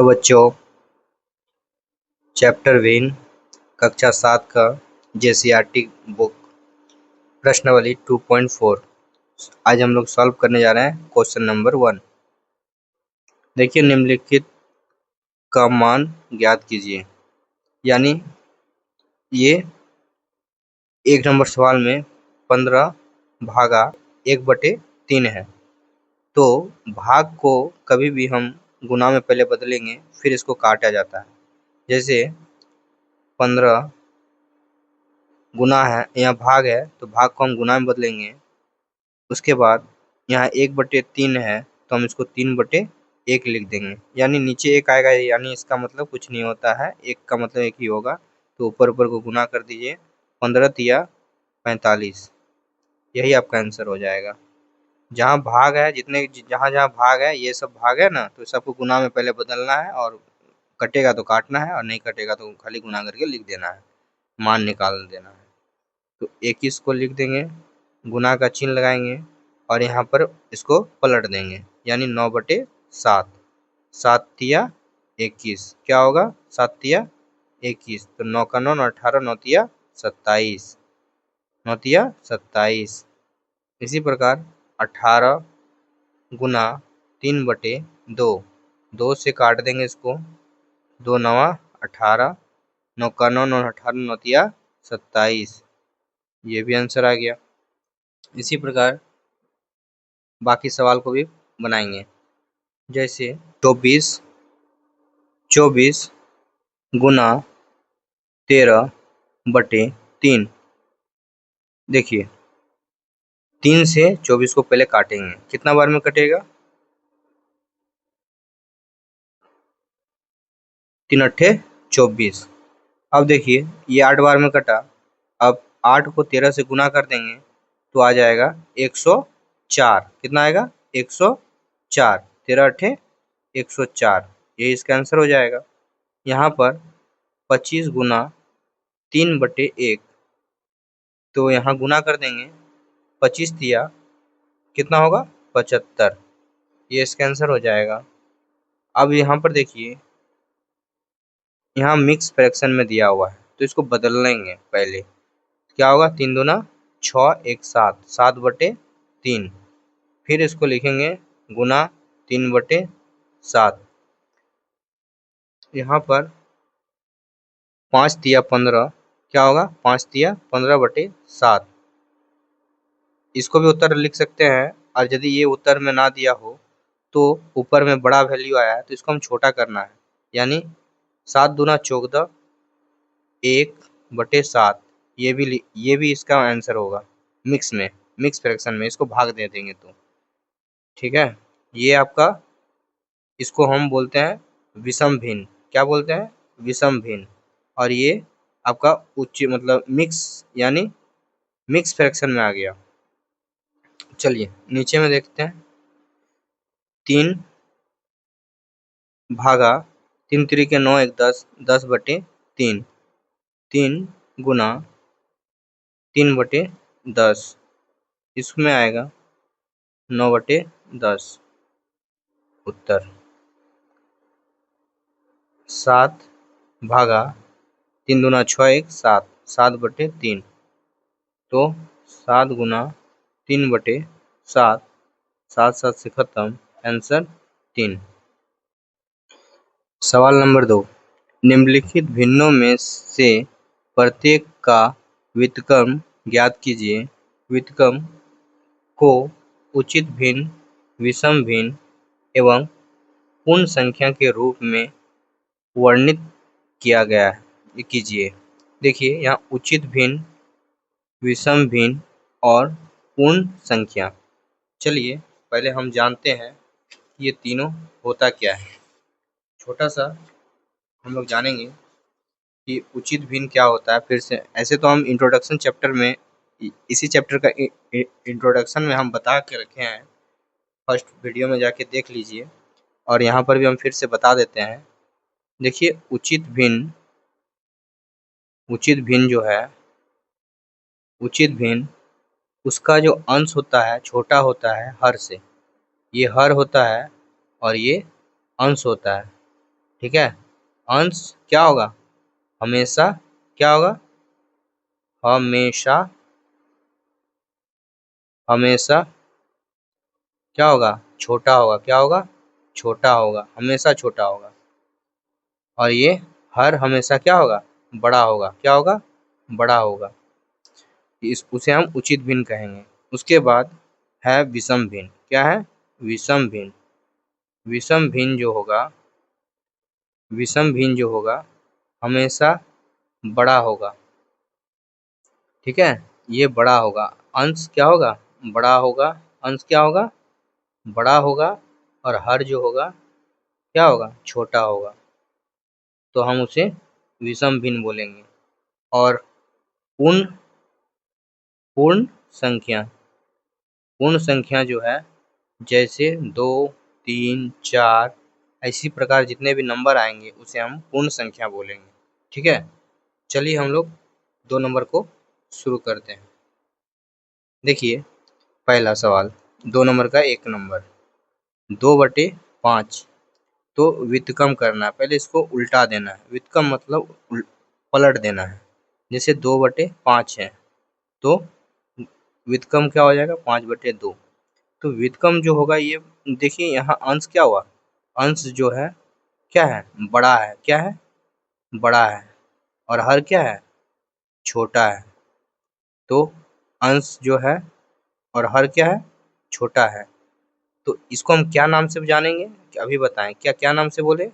तो बच्चों, chapter Wien कक्षा 7 का जेसीईआरटी बुक प्रश्नावली 2.4 आज हम लोग सॉल्व करने जा रहे हैं क्वेश्चन नंबर 1। देखिए, निम्नलिखित का मान ज्ञात कीजिए। यानी ये 1 नंबर सवाल में 15 भागा 1/3 है। तो भाग को कभी भी हम गुना में पहले बदलेंगे, फिर इसको काटा जाता है। जैसे 15 गुना है, यहाँ भाग है तो भाग को हम गुना में बदलेंगे। उसके बाद यहाँ 1/3 है तो हम इसको 3/1 लिख देंगे। यानी नीचे 1 आएगा, यानी इसका मतलब कुछ नहीं होता है, 1 का मतलब 1 ही होगा। तो ऊपर ऊपर को गुना कर दीजिए, 15 तिया 45, यही आपका आंसर हो जाएगा। जहाँ भाग है, जहाँ जहाँ भाग है, ये सब भाग है ना, तो सबको गुना में पहले बदलना है, और कटेगा तो काटना है, और नहीं कटेगा तो खाली गुना करके लिख देना है, मान निकाल देना है। तो 21 को लिख देंगे, गुना का चिन्ह लगाएंगे और यहाँ पर इसको पलट देंगे, यानी 9/7। 7 तिया 21, क्या होगा? 7 तिया 21, तो 9 का 9, 18, 9 तिया 27, 9 तिया 27। इसी प्रकार 18 गुना 3/2, 2 से काट देंगे इसको, 2 9 18, 9 का 9, 9 18, 9 तिया 27, ये भी आंसर आ गया। इसी प्रकार बाकी सवाल को भी बनाएंगे। जैसे 24 गुना 13/3। देखिए, 3 से 24 को पहले काटेंगे, कितना बार में कटेगा? 3 अट्ठे 24। अब देखिए, ये 8 बार में कटा। अब 8 को 13 से गुना कर देंगे तो आ जाएगा 104। कितना आएगा? 104। 13 अट्ठे 104, ये इसका आंसर हो जाएगा। यहाँ पर 25 गुना 3/1, तो यहाँ गुना कर देंगे, 25 तिया कितना होगा? 75, ये इसका आंसर हो जाएगा। अब यहाँ पर देखिए, यहाँ मिक्स फ्रैक्शन में दिया हुआ है तो इसको बदल लेंगे पहले। क्या होगा? 3 दूना 6, 1 7, 7/3। फिर इसको लिखेंगे गुना 3/7। यहाँ पर 5 तिया 15, क्या होगा? 5 तिया 15/7। इसको भी उत्तर लिख सकते हैं, और यदि ये उत्तर में ना दिया हो तो ऊपर में बड़ा वैल्यू आया है तो इसको हम छोटा करना है। यानी 7 दूना 14, 1/7, ये भी इसका आंसर होगा। मिक्स फ्रैक्शन में इसको भाग दे देंगे तो ठीक है। ये आपका, इसको हम बोलते हैं विषम भिन्न। क्या बोलते हैं? विषम भिन्न। और ये आपका उच्च मतलब मिक्स, यानी मिक्स फ्रैक्शन में आ गया। चलिए नीचे में देखते हैं। 3 भागा 3 3 9 1 10, 10/3। 3 गुना 3/10, इसमें आएगा 9/10 उत्तर। 7 भागा 3 दूना 6 1 7, 7/3। तो 7 गुना 3/7, 7 7 से खत्म, आंसर 3। सवाल नंबर 2, निम्नलिखित भिन्नों में से प्रत्येक का व्युत्क्रम ज्ञात कीजिए। व्युत्क्रम को उचित भिन्न, विषम भिन्न एवं पूर्ण संख्या के रूप में वर्णित किया गया है, कीजिए। देखिए, यहाँ उचित भिन्न, विषम भिन्न और पूर्ण संख्या। चलिए पहले हम जानते हैं कि ये तीनों होता क्या है। छोटा सा हम लोग जानेंगे कि उचित भिन्न क्या होता है। फिर से ऐसे तो हम इंट्रोडक्शन चैप्टर में, इसी चैप्टर का इंट्रोडक्शन में हम बता के रखे हैं, फर्स्ट वीडियो में जाके देख लीजिए, और यहाँ पर भी हम फिर से बता देते हैं। देखिए, उचित भिन्न जो है, उचित भिन्न उसका जो अंश होता है छोटा होता है हर से। ये हर होता है और ये अंश होता है। ठीक है। अंश क्या होगा, हमेशा क्या होगा, हमेशा, हमेशा क्या होगा, छोटा होगा। क्या होगा, छोटा होगा, हमेशा छोटा होगा। और ये हर हमेशा क्या होगा, बड़ा होगा। क्या होगा, बड़ा होगा। इस उसे हम उचित भिन्न कहेंगे। उसके बाद है विषम भिन्न। क्या है, विषम भिन्न। विषम भिन्न जो होगा, विषम भिन्न जो होगा हमेशा बड़ा होगा। ठीक है, ये बड़ा होगा। अंश क्या होगा, बड़ा होगा। अंश क्या होगा, बड़ा होगा। और हर जो होगा क्या होगा, छोटा होगा। तो हम उसे विषम भिन्न बोलेंगे। और पूर्ण, पूर्ण संख्या, पूर्ण संख्या जो है जैसे 2, 3, 4 इसी प्रकार जितने भी नंबर आएंगे उसे हम पूर्ण संख्या बोलेंगे। ठीक है, चलिए हम लोग 2 नंबर को शुरू करते हैं। देखिए पहला सवाल, 2 नंबर का 1 नंबर, 2/5। तो व्युत्क्रम करना है, पहले इसको उल्टा देना है। व्युत्क्रम मतलब पलट देना है। जैसे 2/5 है तो व्युत्क्रम क्या हो जाएगा, 5/2। तो व्युत्क्रम जो होगा ये देखिए, यहाँ अंश क्या हुआ, अंश जो है क्या है, बड़ा है। क्या है, बड़ा है। और हर क्या है, छोटा है। तो अंश जो है और हर क्या है, छोटा है। तो इसको हम क्या नाम से जानेंगे, अभी बताएं। क्या क्या नाम से बोले,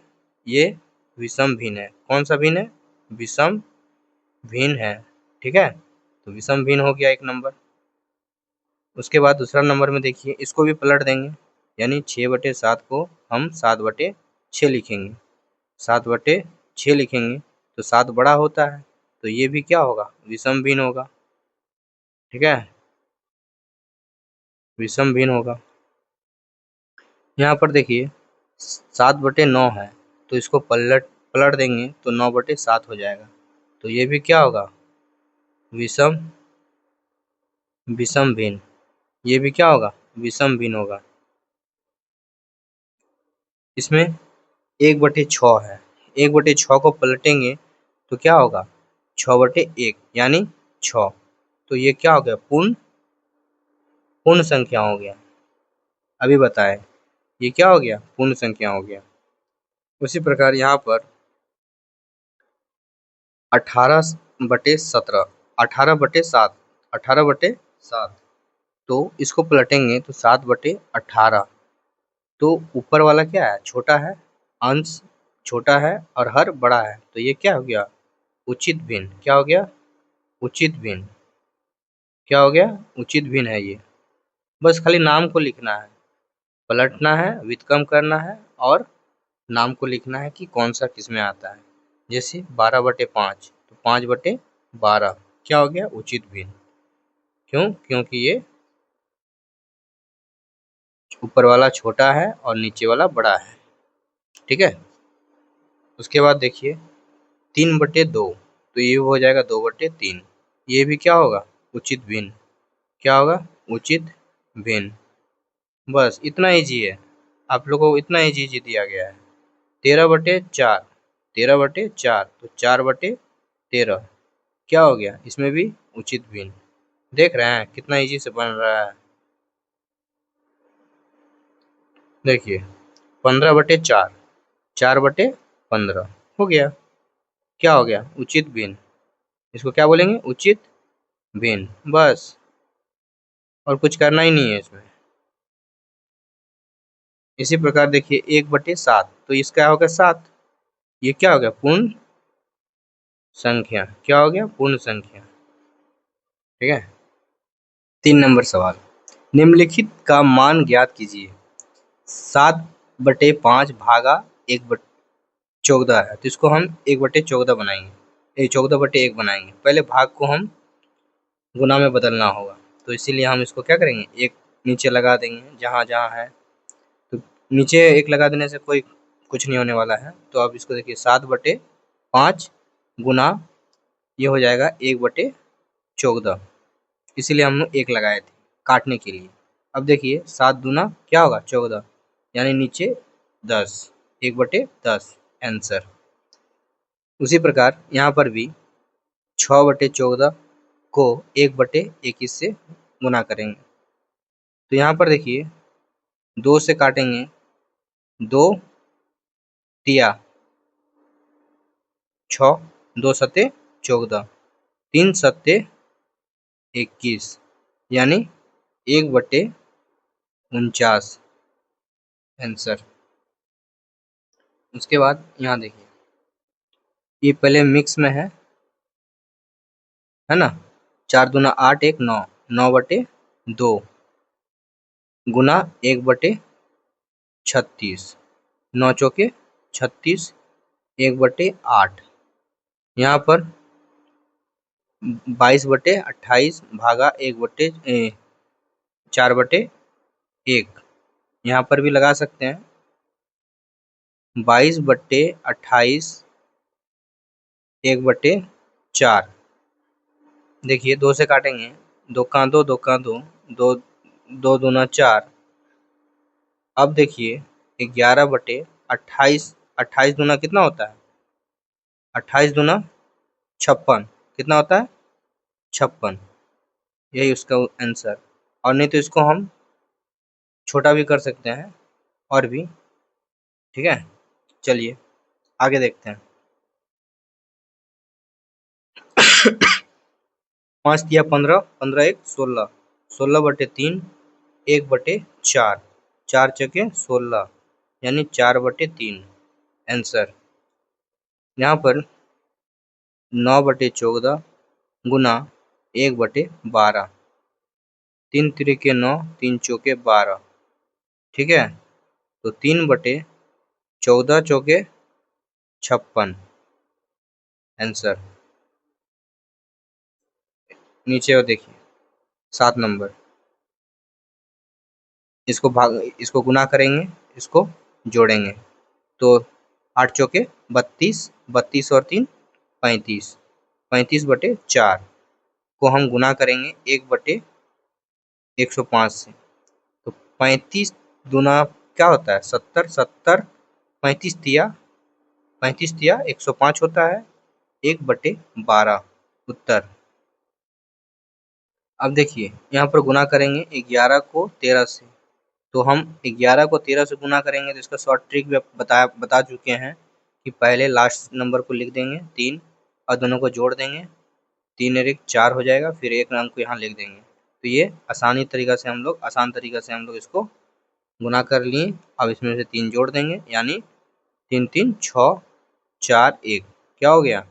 ये विषम भिन्न है। कौन सा भिन्न है, विषम भिन्न है। ठीक है, तो विषम भिन्न हो गया 1 नंबर। उसके बाद दूसरा नंबर में देखिए, इसको भी पलट देंगे। यानी 6/7 को हम 7/6 लिखेंगे। 7/6 लिखेंगे तो 7 बड़ा होता है, तो ये भी क्या होगा, विषम भिन्न होगा। ठीक है, विषम भिन्न होगा। यहाँ पर देखिए 7/9 है, तो इसको पलट पलट देंगे तो 9/7 हो जाएगा। तो ये भी क्या होगा, विषम, विषम भिन्न। ये भी क्या होगा, विषम भिन्न होगा। इसमें 1/6 है, 1/6 को पलटेंगे तो क्या होगा, 6/1 यानी 6। तो ये क्या हो गया, पूर्ण, पूर्ण संख्या हो गया। अभी बताएं, ये क्या हो गया, पूर्ण संख्या हो गया। उसी प्रकार यहाँ पर 18/17, 18/7, 18/7। तो इसको पलटेंगे तो 7/18। तो ऊपर वाला क्या है, छोटा है, अंश छोटा है और हर बड़ा है। तो ये क्या हो गया, उचित भिन्न। क्या हो गया, उचित भिन्न। क्या हो गया, उचित भिन्न है ये। बस खाली नाम को लिखना है, पलटना है, व्युत्क्रम करना है और नाम को लिखना है कि कौन सा किस में आता है। जैसे 12/5 तो 5/12 क्या हो गया, उचित भिन्न। क्यों, क्योंकि ये ऊपर वाला छोटा है और नीचे वाला बड़ा है। ठीक है, उसके बाद देखिए 3/2 तो ये हो जाएगा 2/3। ये भी क्या होगा, उचित भिन्न। क्या होगा, उचित भिन्न। बस इतना इजी है, आप लोगों को इतना इजी दिया गया है। 13/4, 13/4 तो 4/13 क्या हो गया, इसमें भी उचित भिन्न। देख रहे हैं कितना इजी से बन रहा है। देखिए 15/4, 4/15 हो गया। क्या हो गया, उचित भिन्न। इसको क्या बोलेंगे, उचित भिन्न। बस, और कुछ करना ही नहीं है इसमें। इसी प्रकार देखिए 1/7 तो इसका हो गया 7। ये क्या हो गया, पूर्ण संख्या। क्या हो गया, पूर्ण संख्या। ठीक है, 3 नंबर सवाल, निम्नलिखित का मान ज्ञात कीजिए। 7/5 भागा 1/14 है, तो इसको हम 1/14 बनाएंगे, 14/1 बनाएंगे। पहले भाग को हम गुना में बदलना होगा, तो इसीलिए हम इसको क्या करेंगे, एक नीचे लगा देंगे जहाँ जहाँ है। तो नीचे एक लगा देने से कोई कुछ नहीं होने वाला है। तो अब इसको देखिए 7/5 गुना ये हो जाएगा 1/14, इसीलिए हम लोग 1 लगाए थे काटने के लिए। अब देखिए 7 दूना क्या होगा, 14 यानी नीचे 10, 1/10। आंसर। उसी प्रकार यहाँ पर भी 6/14 को 1/21 से गुना करेंगे। तो यहाँ पर देखिए 2 से काटेंगे, 2 तिया 6, 2 सत्ते 14, 3 सत्ते 21, यानी 1/49 आंसर। उसके बाद यहाँ देखिए, ये पहले मिक्स में है ना। 4 दूना 8, 1 9, 9/2 गुना 1/36, 9 चौके 36, 1/8। यहाँ पर 22/28 भागा 4/1। यहाँ पर भी लगा सकते हैं 22/28 1/4। देखिए 2 से काटेंगे, 2 का 2, 2 का 2, 2 2 दूना 4। अब देखिए 11/28, 28 दूना कितना होता है? 28 दूना 56, कितना होता है? 56। यही उसका आंसर। और नहीं तो इसको हम छोटा भी कर सकते हैं और भी, ठीक है। चलिए आगे देखते हैं। 5 तिया 15, 15 1 16, 16/3 1/4, 4 चौके 16, यानी 4/3 आंसर। यहाँ पर 9/14 गुना 1/12, 3 तिरिके 9, 3 चौके 12, ठीक है। तो 3/14 चौके 56 आंसर। नीचे और देखिए 7 नंबर, इसको गुना करेंगे, इसको जोड़ेंगे। तो 8 चौके 32, 32 और 3 35, 35/4 को हम गुना करेंगे 1/105 से। तो 35 दूना क्या होता है? 70, 70 35 तिया 105 होता है, 1/12 उत्तर। अब देखिए यहाँ पर गुना करेंगे 11 को 13 से। तो हम 11 को 13 से गुना करेंगे तो इसका शॉर्ट ट्रिक भी बता चुके हैं कि पहले लास्ट नंबर को लिख देंगे 3 और दोनों को जोड़ देंगे, 3 और 1 4 हो जाएगा, फिर एक अंक को यहाँ लिख देंगे। तो ये आसान तरीका से हम लोग इसको गुना कर लिए। अब इसमें से 3 जोड़ देंगे, यानी 3 3 6 4 1, क्या हो गया?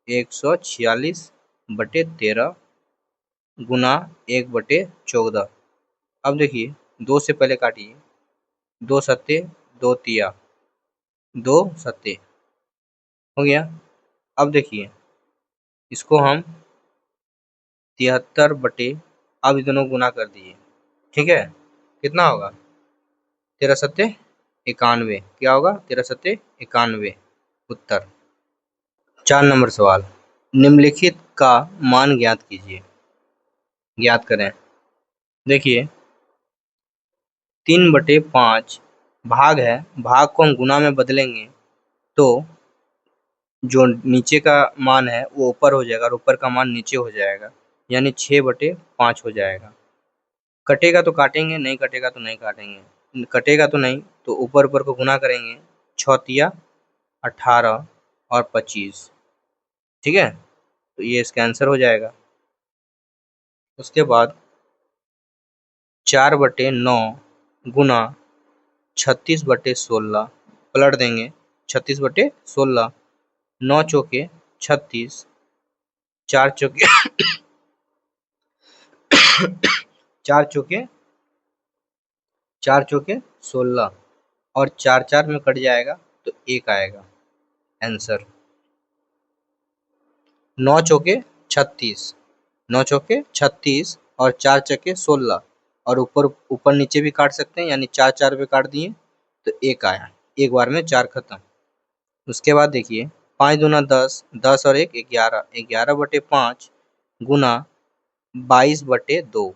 146/13 गुना 1/14। अब देखिए 2 से पहले काटिए, 2 सत्ते 2 तिया 2 सत्ते हो गया। अब देखिए इसको हम 73 अब ये दोनों गुना कर दिए, ठीक है। कितना होगा? 13 सत्ते 91, क्या होगा? 13 सत्ते 91 उत्तर। 4 नंबर सवाल, निम्नलिखित का मान ज्ञात कीजिए। ज्ञात करें। देखिए 3/5 भाग है, भाग को हम गुना में बदलेंगे तो जो नीचे का मान है वो ऊपर हो जाएगा और ऊपर का मान नीचे हो जाएगा, यानी 6/5 हो जाएगा। कटेगा तो काटेंगे, नहीं कटेगा तो नहीं काटेंगे। कटेगा तो नहीं, तो ऊपर ऊपर को गुना करेंगे, 6 तिया 18 और 25, ठीक है। तो ये इसका आंसर हो जाएगा। उसके बाद 4/9 गुना 36/16 पलट देंगे, 36/16, 9 चौके 36, 4 चौके 4 चौके 16 और 4 4 में कट जाएगा तो 1 आएगा आंसर। 9 चौके 36, 9 चौके 36 और 4 चौके 16 और ऊपर ऊपर नीचे भी काट सकते हैं, यानी 4 4 पे काट दिए तो 1 आया, एक बार में 4 खत्म। उसके बाद देखिए 5 दूना 10, 10 और 1 11, 11/5 गुना 22/2,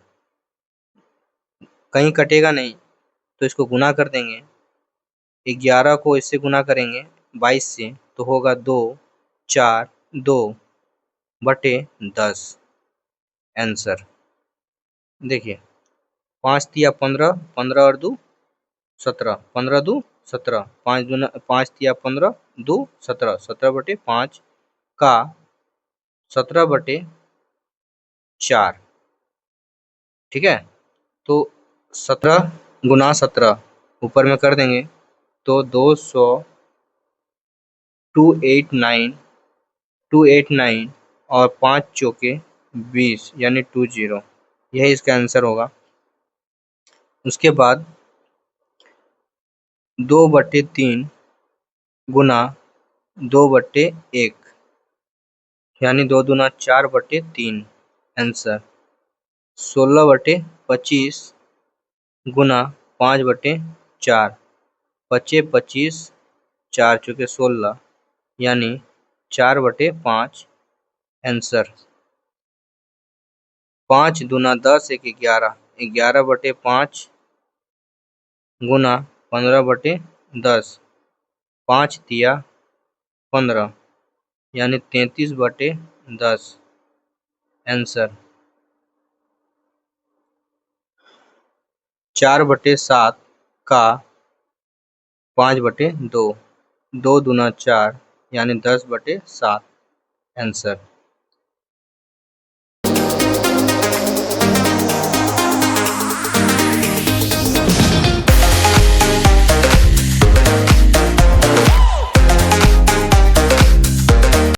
कहीं कटेगा नहीं तो इसको गुना कर देंगे। 11 को इससे गुना करेंगे, 22 से तो होगा 2 4 2 बटे 10 आंसर। देखिए 5 तिया 15, 15 और 2 17, 15 2 17, 5 तिया 15 2 17, 17 बटे 5 का 17 बटे 4। ठीक है, तो 17 गुना 17 ऊपर में कर देंगे तो 200 289 और 5 चौके 20 यानी 20, यही इसका आंसर होगा। उसके बाद 2/3 गुना 2/1 यानी 2 दूना 4/3 आंसर। 16/25 गुना 5/4 बचे 25, 4 चौके 16 यानी 4/5 आंसर। 5 दूना 10 1 11, 11/5 गुना 15/10, 5 तिया 15 यानी 33/10 आंसर। 4/7 का 5/2, 2 दूना 4 यानी 10/7 आंसर।